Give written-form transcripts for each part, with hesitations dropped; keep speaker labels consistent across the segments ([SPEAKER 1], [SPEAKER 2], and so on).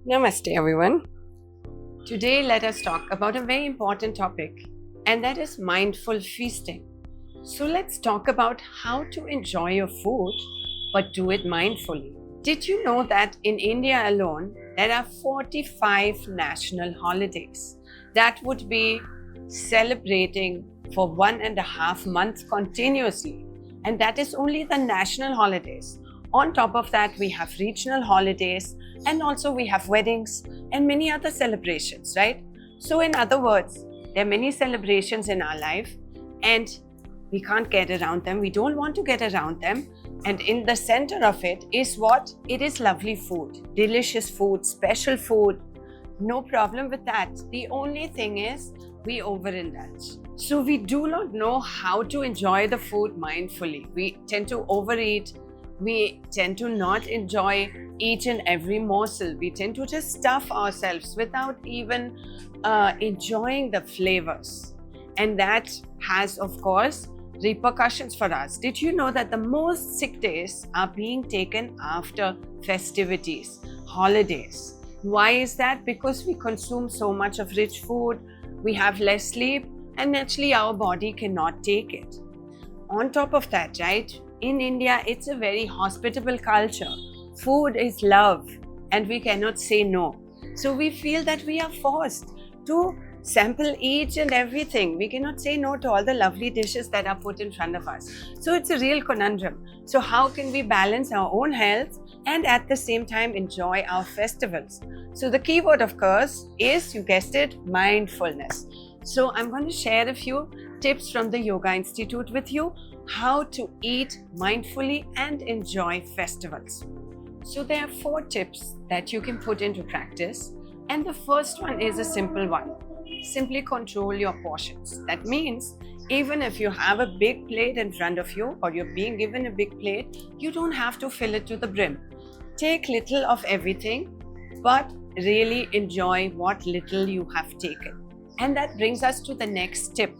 [SPEAKER 1] Namaste, everyone. Today, let us talk about a very important topic, and that is mindful feasting. So, let's talk about how to enjoy your food but do it mindfully. Did you know that in India alone, there are 45 national holidays that would be celebrating for 1.5 months continuously? And that is only the national holidays. On top of that, we have regional holidays, and also we have weddings and many other celebrations, right? So, in other words, there are many celebrations in our life, and we can't get around them. We don't want to get around them. And in the center of it is what? It is lovely food, delicious food, special food. No problem with that. The only thing is we overindulge. So we do not know how to enjoy the food mindfully. We tend to overeat. We tend to not enjoy each and every morsel. We tend to just stuff ourselves without even enjoying the flavors. And that has, of course, repercussions for us. Did you know that the most sick days are being taken after festivities, holidays? Why is that? Because we consume so much of rich food, we have less sleep, and naturally our body cannot take it. On top of that, right, in India, it's a very hospitable culture. Food is love, and we cannot say no. So we feel that we are forced to sample each and everything. We cannot say no to all the lovely dishes that are put in front of us. So it's a real conundrum. So how can we balance our own health and at the same time enjoy our festivals? So the key word, of course, is, you guessed it, mindfulness. So I'm going to share a few tips from the Yoga Institute with you, how to eat mindfully and enjoy festivals. So there are 4 tips that you can put into practice. And the first one is a simple one. Simply control your portions. That means even if you have a big plate in front of you or you're being given a big plate, you don't have to fill it to the brim. Take little of everything, but really enjoy what little you have taken. And that brings us to the next tip.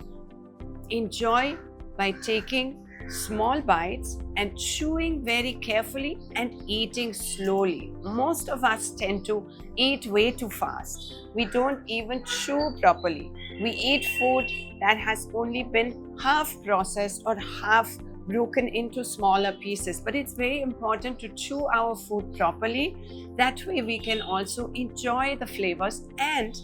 [SPEAKER 1] Enjoy by taking small bites and chewing very carefully and eating slowly. Most of us tend to eat way too fast. We don't even chew properly. We eat food that has only been half processed or half broken into smaller pieces. But it's very important to chew our food properly. That way we can also enjoy the flavors, and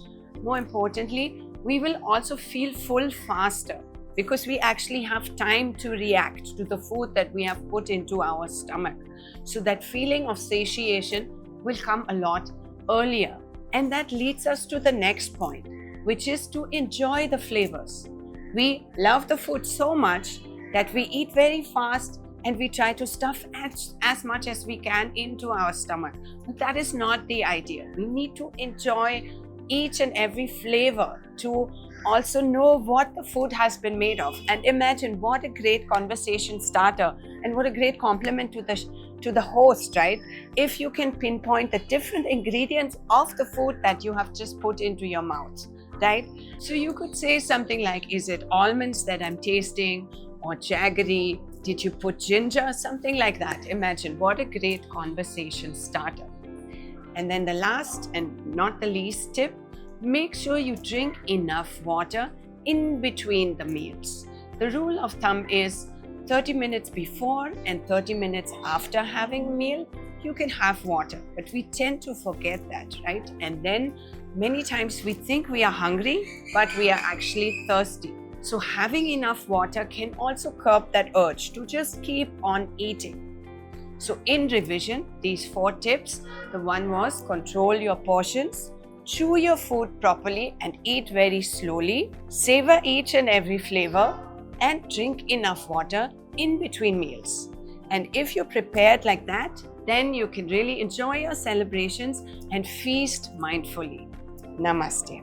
[SPEAKER 1] more importantly, we will also feel full faster, because we actually have time to react to the food that we have put into our stomach. So that feeling of satiation will come a lot earlier. And that leads us to the next point, which is to enjoy the flavors. We love the food so much that we eat very fast and we try to stuff as much as we can into our stomach. But that is not the idea. We need to enjoy each and every flavor to also know what the food has been made of. And imagine what a great conversation starter and what a great compliment to the host, right? If you can pinpoint the different ingredients of the food that you have just put into your mouth, right? So you could say something like, is it almonds that I'm tasting, or jaggery? Did you put ginger? Something like that. Imagine what a great conversation starter. And then the last and not the least tip, make sure you drink enough water in between the meals. The rule of thumb is 30 minutes before and 30 minutes after having a meal, you can have water. But we tend to forget that, right? And then many times we think we are hungry, but we are actually thirsty. So having enough water can also curb that urge to just keep on eating. So in revision, these 4 tips, the one was control your portions, chew your food properly and eat very slowly, savor each and every flavor, and drink enough water in between meals. And if you're prepared like that, then you can really enjoy your celebrations and feast mindfully. Namaste.